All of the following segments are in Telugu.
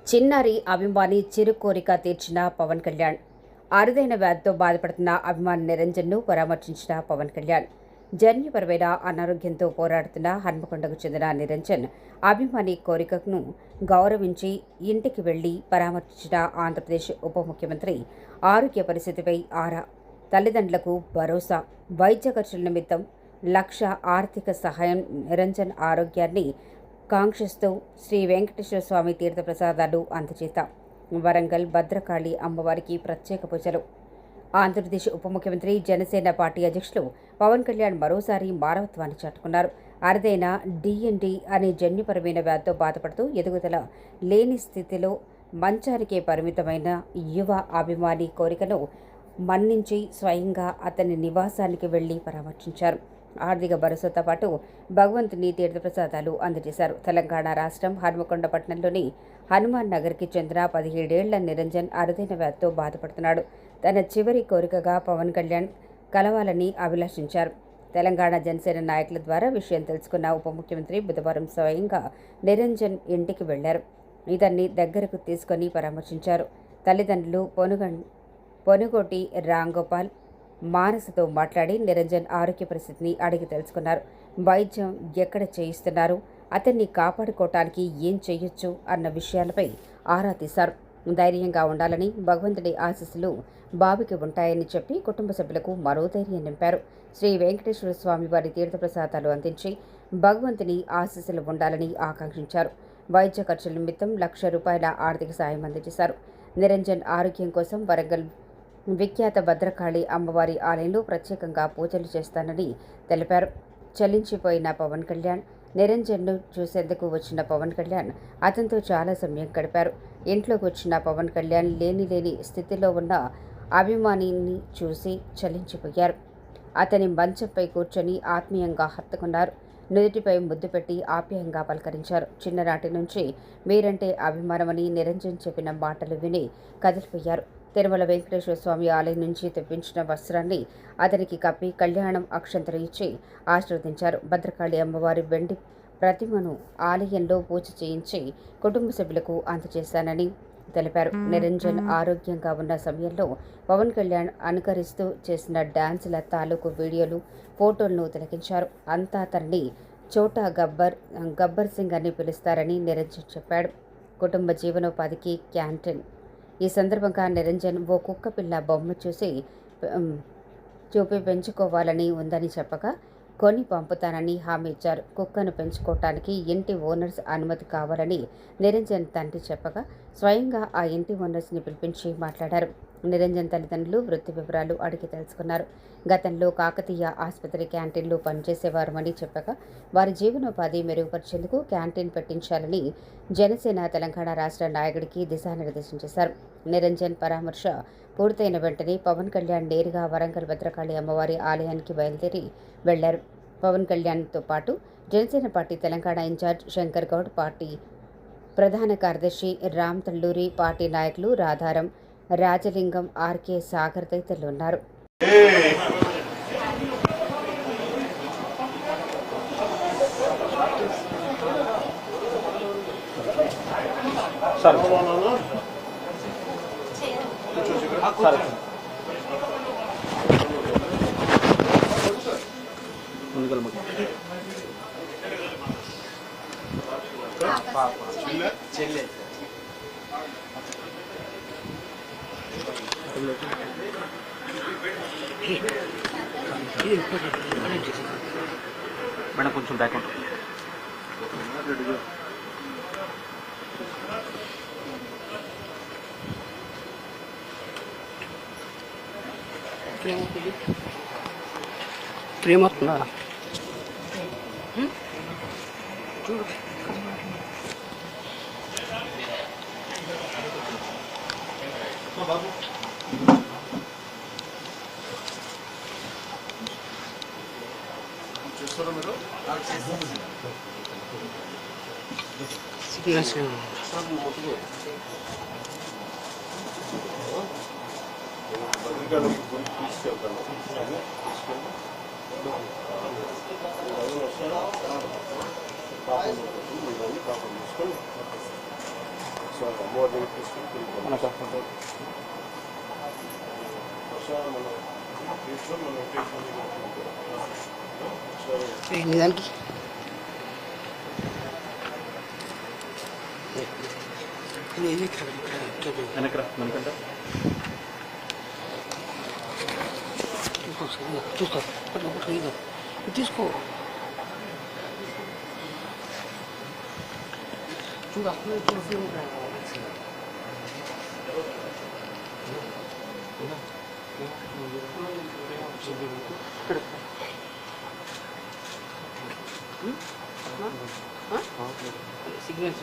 చిన్నారి అభిమాని చిరు కోరిక తీర్చిన పవన్ కళ్యాణ్. అరుదైన వ్యాధితో బాధపడుతున్న అభిమాని నిరంజన్ను పరామర్శించిన పవన్ కళ్యాణ్. జన్యుపరమైన అనారోగ్యంతో పోరాడుతున్న హన్మకొండకు చెందిన నిరంజన్ అభిమాని కోరికను గౌరవించి ఇంటికి వెళ్లి పరామర్శించిన ఆంధ్రప్రదేశ్ ఉప ముఖ్యమంత్రి ఆరోగ్య పరిస్థితిపై ఆరా. తల్లిదండ్రులకు భరోసా. వైద్య ఖర్చుల నిమిత్తం 1,00,000 ఆర్థిక సహాయం. నిరంజన్ ఆరోగ్యాన్ని కాంక్షిస్తూ శ్రీ వెంకటేశ్వర స్వామి తీర్థప్రసాదాలు అందజేత. వరంగల్ భద్రకాళి అమ్మవారికి ప్రత్యేక పూజలు. ఆంధ్రప్రదేశ్ ఉప ముఖ్యమంత్రి జనసేన పార్టీ అధ్యక్షులు పవన్ కళ్యాణ్ మరోసారి మానవత్వాన్ని చాటుకున్నారు. అరుదైన డిఎన్డి అనే జన్యుపరమైన వ్యాధితో బాధపడుతూ ఎదుగుదల లేని స్థితిలో మంచానికే పరిమితమైన యువ అభిమాని కోరికను మన్నించి స్వయంగా అతని నివాసానికి వెళ్లి పరామర్శించారు. ఆర్థిక భరోసాతో పాటు భగవంతుని తీర్థప్రసాదాలు అందజేశారు. తెలంగాణ రాష్ట్రం హన్మకొండ పట్టణంలోని హనుమాన్ నగర్కి చెందిన 17 ఏళ్ల నిరంజన్ అరుదైన వ్యాధితో బాధపడుతున్నాడు. తన చివరి కోరికగా పవన్ కళ్యాణ్ కలవాలని అభిలాషించారు. తెలంగాణ జనసేన నాయకుల ద్వారా విషయం తెలుసుకున్న ఉప ముఖ్యమంత్రి బుధవారం స్వయంగా నిరంజన్ ఇంటికి వెళ్లారు. ఇతన్ని దగ్గరకు తీసుకొని పరామర్శించారు. తల్లిదండ్రులు పొనుగోటి రాంగోపాల్, మానసతో మాట్లాడి నిరంజన్ ఆరోగ్య పరిస్థితిని అడిగి తెలుసుకున్నారు. వైద్యం ఎక్కడ చేయిస్తున్నారు, అతన్ని కాపాడుకోవటానికి ఏం చేయొచ్చు అన్న విషయాలపై ఆరా తీశారు. ధైర్యంగా ఉండాలని, భగవంతుడి ఆశీస్సులు బాబుకి ఉంటాయని చెప్పి కుటుంబ సభ్యులకు మరో ధైర్యం నింపారు. శ్రీ వెంకటేశ్వర స్వామి వారి తీర్థప్రసాదాలు అందించి భగవంతుని ఆశీస్సులు ఉండాలని ఆకాంక్షించారు. వైద్య ఖర్చుల నిమిత్తం 1,00,000 రూపాయల ఆర్థిక సాయం అందజేశారు. నిరంజన్ ఆరోగ్యం కోసం వరంగల్ విఖ్యాత భద్రకాళి అమ్మవారి ఆలయంలో ప్రత్యేకంగా పూజలు చేస్తానని తెలిపారు. చలించిపోయిన పవన్ కళ్యాణ్. నిరంజన్ను చూసేందుకు వచ్చిన పవన్ కళ్యాణ్ అతనితో చాలా సమయం గడిపారు. ఇంట్లోకి వచ్చిన పవన్ కళ్యాణ్ లేని స్థితిలో ఉన్న అభిమానిని చూసి చలించిపోయారు. అతని మంచంపై కూర్చొని ఆత్మీయంగా హత్తుకున్నారు. నుదుటిపై ముద్దు పెట్టి ఆప్యాయంగా పలకరించారు. చిన్ననాటి నుంచి మీరంటే అభిమానమని నిరంజన్ చెప్పిన మాటలు విని కదిలిపోయారు. తిరుమల వెంకటేశ్వర స్వామి ఆలయం నుంచి తెప్పించిన వస్త్రాన్ని అతనికి కప్పి కళ్యాణం అక్షంతలు ఇచ్చి ఆశీర్వదించారు. భద్రకాళి అమ్మవారి వెండి ప్రతిమను ఆలయంలో పూజ చేయించి కుటుంబ సభ్యులకు అందజేశానని తెలిపారు. నిరంజన్ ఆరోగ్యంగా ఉన్న సమయంలో పవన్ కళ్యాణ్ అనుకరిస్తూ చేసిన డాన్సుల తాలూకు వీడియోలు, ఫోటోలను తిలకించారు. అంతా తనని చోటా గబ్బర్ సింగ్ అని పిలుస్తారని నిరంజన్ చెప్పాడు. కుటుంబ జీవనోపాధికి క్యాంటీన్. ఈ సందర్భంగా నిరంజన్ ఓ కుక్క పిల్ల బొమ్మ చూపి పెంచుకోవాలని ఉందని చెప్పగా కొని పంపుతానని హామీ ఇచ్చారు. కుక్కను పెంచుకోవటానికి ఇంటి ఓనర్స్ అనుమతి కావాలని నిరంజన్ తండ్రి చెప్పగా స్వయంగా ఆ ఇంటి ఓనర్స్ని పిలిపించి మాట్లాడారు. నిరంజన్ తల్లిదండ్రులు వృత్తి వివరాలు అడిగి తెలుసుకున్నారు. గతంలో కాకతీయ ఆసుపత్రి క్యాంటీన్లో పనిచేసేవారమని చెప్పగా వారి జీవనోపాధి మెరుగుపరిచేందుకు క్యాంటీన్ పెట్టించాలని జనసేన తెలంగాణ రాష్ట్ర నాయకుడికి దిశానిర్దేశం చేశారు. నిరంజన్ పరామర్శ పూర్తయిన వెంటనే పవన్ కళ్యాణ్ నేరుగా వరంగల్ భద్రకాళి అమ్మవారి ఆలయానికి బయలుదేరి వెళ్లారు. పవన్ కళ్యాణ్తో పాటు Janasena party Telangana incharge Shankar Goud, party ప్రధాన కార్యదర్శి రామ్ తల్లూరి, పార్టీ నాయకులు రాధారం, రాజలింగం, ఆర్కే సాగర్ తదితరులు ఉన్నారు. మేడం కొంచెం బ్యాక్ ఉంటుంది. ప్రేమవుతుందా చూడు. బాబు చేస్తారా మీరు? మన ఫోటో దానికి వెనకరా మనకంట చూసుకో తీసుకో చూడు అప్పుడు సిగ్నల్స్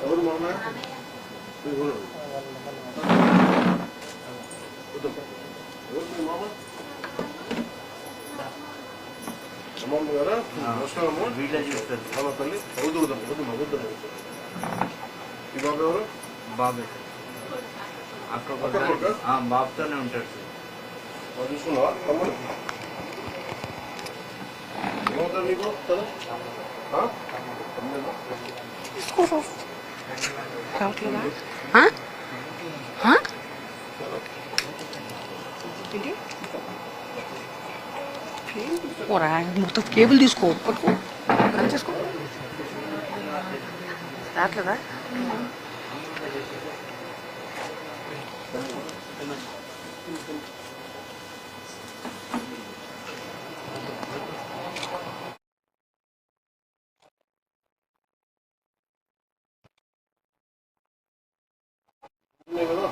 ఎవరు మామ ఎవరు మీ మామ అమ్మమ్మ గారా నమస్కారమ్మ వీడియో చూస్తారు అమ్మ తల్లి అవుతుందాం అవుతుంది ఈ బాబు ఎవరు బాబే అక్కడ బాబుతోనే ఉంటాడు సార్ చూసుకున్నావా తమ్ముడు ఏమవుతారు నీకు కదా మొత్తం కేబుల్ తీసుకో పట్టుకో కనెక్ట్ చేసుకో రావట్లేదా కదా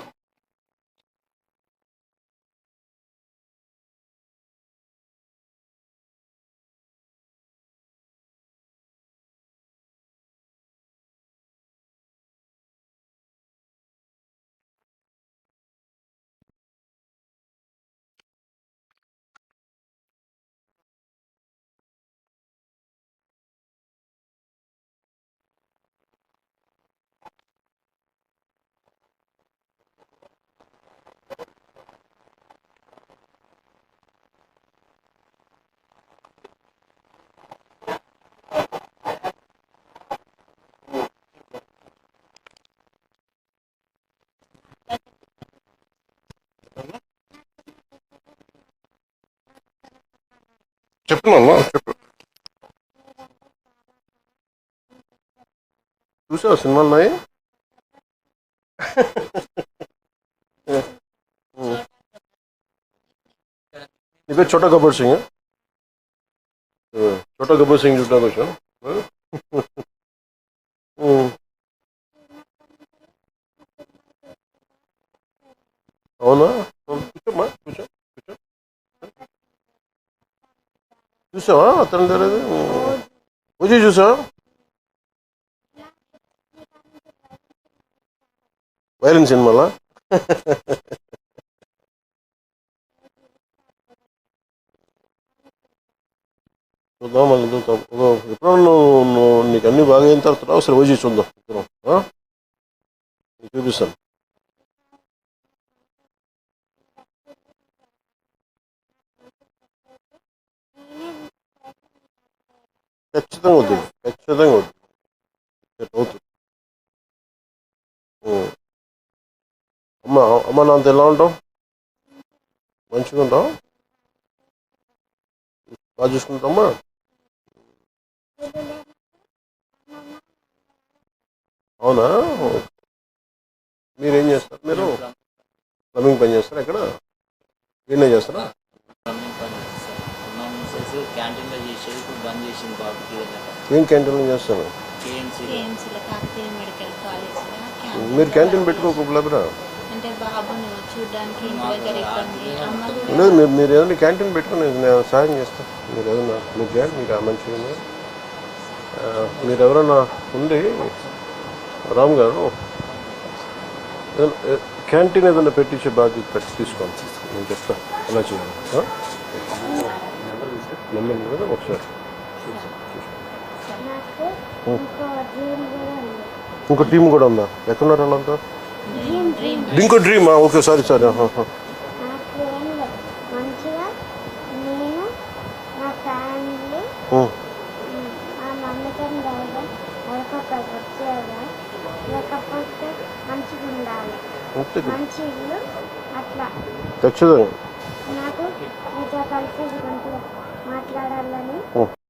చెప్తున్నామ్మా చెప్పు చూసావు సినిమాలు ఉన్నాయి నీ పేరు చోటా గబ్బర్ సింగ్ చోటా గబ్బర్ సింగ్ చూడడానికి వచ్చాం అవునా కూర్చోమ్మా కూర్చో కూర్చో చూసావా అతని తెలియదు పూజ చూసావా వైరన్ సినిమాలా చూద్దాం మళ్ళీ చూద్దాం ఎప్పుడన్నా నువ్వు నీకు అన్ని బాగా అయిన తర్వాత ఒకసారి ఓజీ చూద్దాం చూపిస్తాను ఖచ్చితంగా వద్దు ఖచ్చితంగా వద్దు అవుతుంది అమ్మ అమ్మ నాంత ఎలా ఉంటావు మంచిగా ఉంటావు బాగా చూసుకుంటామా అవునా మీరేం చేస్తారు మీరు ప్లంబింగ్ పని చేస్తారా ఎక్కడ ఈయనే చేస్తారా క్యాంటీన్లో చేసేది ఇప్పుడు బంద్ చేసింది బాబుకి ఏం క్యాంటీన్లో చేస్తారు కేఎంసీలో మీరు క్యాంటీన్ పెట్టుకోకపోలేబరా అంటే బాబుని చూడడానికి ఇంటి దగ్గర ఇబ్బంది, అమ్మ కూడా లేదు మీరు ఏదైనా క్యాంటీన్ పెట్టుకుని నేను సాయం చేస్తాను. మీరు ఏదైనా మీరు చేయండి, మీకు మంచిగా ఉంది. మీరు ఎవరైనా ఉండి రామ్ గారు క్యాంటీన్ ఏదైనా పెట్టించే బాధ్యత పెట్టి తీసుకోండి. నేను చెప్తాను ఎలా చేయాలి. నెంబర్ ఉంది కదా, ఒకసారి నాకు ఇంకో డ్రీమ్ కూడా ఉంది. ఇంకో టీం కూడా ఉందా? ఎక్కడున్నారు వాళ్ళంతా? ఇంకో డ్రీమా? Okay, sorry. నాకు ఏం లేదు, మంచిగా నేను నా ఫ్యామిలీ మా మమ్మీతో డాడీ హెలికాప్టర్ వచ్చేదా, లేకపోతే మంచిగా ఉండాలి, మంచి ఇల్లు, అట్లా ఖచ్చితంగా నాకు మీతో కలిసి గురించి మాట్లాడాలని